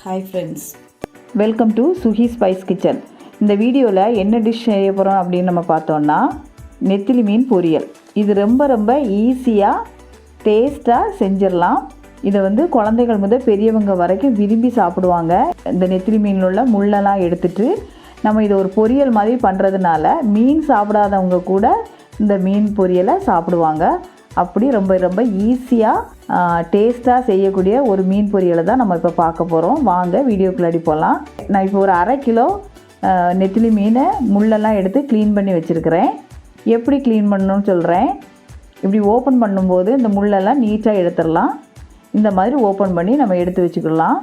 Hi friends, welcome to Suhi spice kitchen. இந்த வீடியோவில் என்ன டிஷ் செய்ய போகிறோம் அப்படின்னு நம்ம பார்த்தோன்னா நெத்திலி மீன் பொரியல். இது ரொம்ப ரொம்ப ஈஸியாக டேஸ்ட்டாக செஞ்சிடலாம். இதை குழந்தைகள் முதல் பெரியவங்க வரைக்கும் விரும்பி சாப்பிடுவாங்க. இந்த நெத்திலி மீனில் உள்ள முள்ளெல்லாம் எடுத்துட்டு நம்ம இதை ஒரு பொரியல் மாதிரி பண்ணுறதுனால மீன் சாப்பிடாதவங்க கூட இந்த மீன் பொரியலை சாப்பிடுவாங்க. அப்படி ரொம்ப ரொம்ப ஈஸியாக டேஸ்ட்டாக செய்யக்கூடிய ஒரு மீன் பொரியலை தான் நம்ம இப்போ பார்க்க போகிறோம். வாங்க வீடியோக்குள்ளாடி போகலாம். நான் இப்போ ஒரு 1/2 கிலோ நெத்திலி மீனை முள்ளெல்லாம் எடுத்து க்ளீன் பண்ணி வச்சுருக்கிறேன். எப்படி க்ளீன் பண்ணணும்னு சொல்கிறேன். இப்படி ஓப்பன் பண்ணும்போது இந்த முள்ளெல்லாம் நீட்டாக எடுத்துடலாம். இந்த மாதிரி ஓப்பன் பண்ணி நம்ம எடுத்து வச்சுக்கலாம்.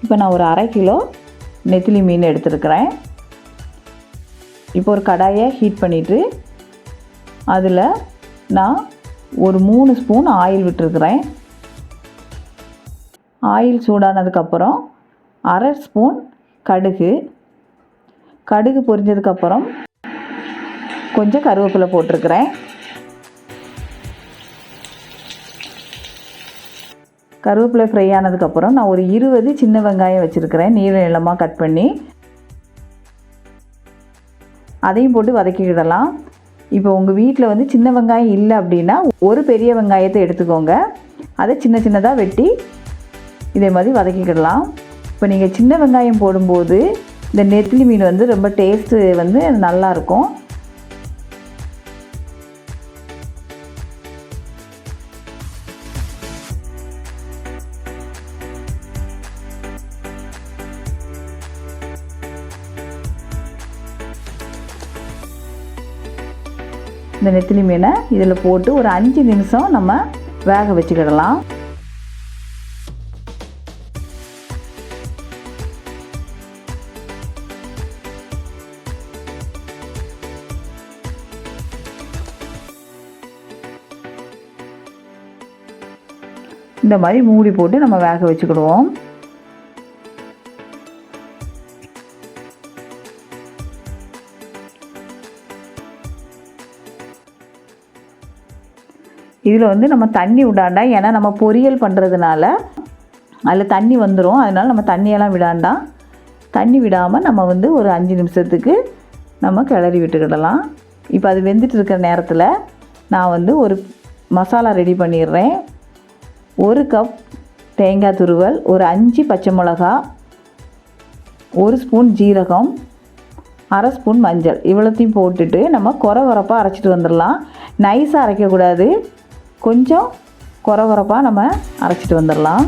இப்போ நான் ஒரு 1/2 கிலோ நெத்திலி மீன் எடுத்துருக்கிறேன். இப்போ ஒரு கடாயை ஹீட் பண்ணிவிட்டு அதில் நான் ஒரு 3 ஸ்பூன் ஆயில் விட்டுருக்குறேன். ஆயில் சூடானதுக்கப்புறம் 1/2 ஸ்பூன் கடுகு பொரிஞ்சதுக்கப்புறம் கொஞ்சம் கருவேப்பிலை போட்டிருக்கிறேன். கருவேப்பிலை ஃப்ரை ஆனதுக்கப்புறம் நான் ஒரு 20 சின்ன வெங்காயம் வச்சுருக்கிறேன், நீளமாக கட் பண்ணி. அதையும் போட்டு வதக்கிக்கிடலாம். இப்போ உங்கள் வீட்டில் சின்ன வெங்காயம் இல்லை அப்படின்னா ஒரு பெரிய வெங்காயத்தை எடுத்துக்கோங்க. அதை சின்ன சின்னதாக வெட்டி இதே மாதிரி வதக்கிக்கிடலாம். இப்போ நீங்கள் சின்ன வெங்காயம் போடும்போது இந்த நெத்திலி மீன் ரொம்ப டேஸ்ட்டு நல்லாயிருக்கும். இந்த நெத்திலி மீனை இதில் போட்டு ஒரு 5 நிமிஷம் நம்ம வேக வச்சுக்கிடலாம். இந்த மாதிரி மூடி போட்டு நம்ம வேக வச்சுக்கிடுவோம். இதில் நம்ம தண்ணி விடாண்டா, ஏன்னா நம்ம பொரியல் பண்ணுறதுனால அதில் தண்ணி வந்துடும். அதனால் நம்ம தண்ணியெல்லாம் விடாண்டாம். தண்ணி விடாமல் நம்ம ஒரு 5 நிமிஷத்துக்கு நம்ம கிளறி விட்டுக்கிடலாம். இப்போ அது வெந்துட்டு இருக்கிற நேரத்தில் நான் ஒரு மசாலா ரெடி பண்ணிடுறேன். 1 கப் தேங்காய் துருவல், ஒரு 5 பச்சை மிளகா, 1 ஸ்பூன் ஜீரகம், 1/2 ஸ்பூன் மஞ்சள், இவ்வளோத்தையும் போட்டுட்டு நம்ம குறப்பாக அரைச்சிட்டு வந்துடலாம். நைஸாக அரைக்கக்கூடாது, கொஞ்சம் குறப்பாக நம்ம அரைச்சிட்டு வந்துடலாம்.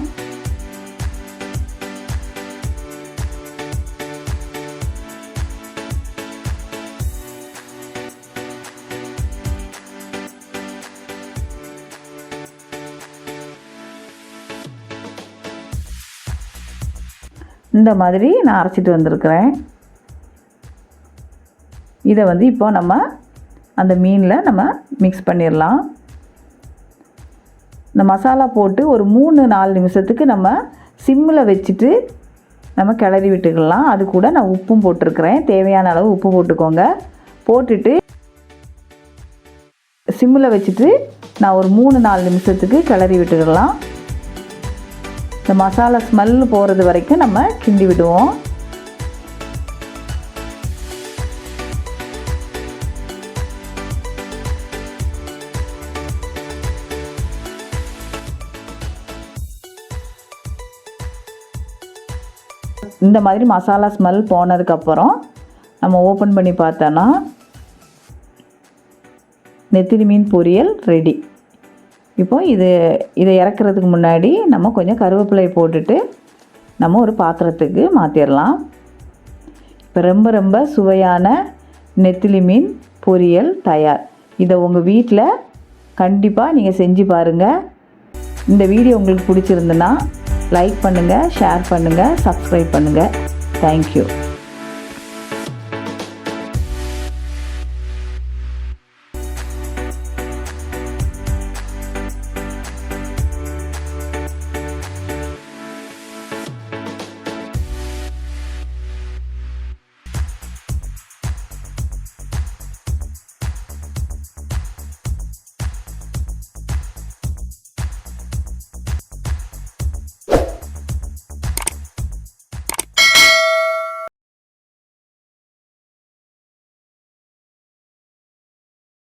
இந்த மாதிரி நான் அரைச்சிட்டு வந்திருக்கிறேன். இதை இப்போ நம்ம அந்த மீனில் நம்ம மிக்ஸ் பண்ணிடலாம். இந்த மசாலா போட்டு ஒரு 3-4 நிமிஷத்துக்கு நம்ம சிம்மில் வச்சுட்டு நம்ம கிளறி விட்டுக்கலாம். அது கூட நான் உப்பும் போட்டிருக்கிறேன். தேவையான அளவு உப்பு போட்டுக்கோங்க. போட்டுட்டு சிம்மில் வச்சுட்டு நான் ஒரு 3-4 நிமிஷத்துக்கு கிளறி விட்டுக்கலாம். இந்த மசாலா ஸ்மெல் போகிறது வரைக்கும் நம்ம கிண்டி விடுவோம். இந்த மாதிரி மசாலா ஸ்மெல் போனதுக்கப்புறம் நம்ம ஓப்பன் பண்ணி பார்த்தோன்னா நெத்திலி மீன் பொரியல் ரெடி. இப்போது இதை இறக்குறதுக்கு முன்னாடி நம்ம கொஞ்சம் கருவேப்பிலை போட்டுட்டு நம்ம ஒரு பாத்திரத்துக்கு மாற்றிடலாம். இப்போ ரொம்ப ரொம்ப சுவையான நெத்திலி மீன் பொரியல் தயார். இதை உங்கள் வீட்டில் கண்டிப்பாக நீங்கள் செஞ்சு பாருங்கள். இந்த வீடியோ உங்களுக்கு பிடிச்சிருந்துன்னா லைக் பண்ணுங்கள், ஷேர் பண்ணுங்கள், சப்ஸ்கிரைப் பண்ணுங்கள். தேங்க்யூ.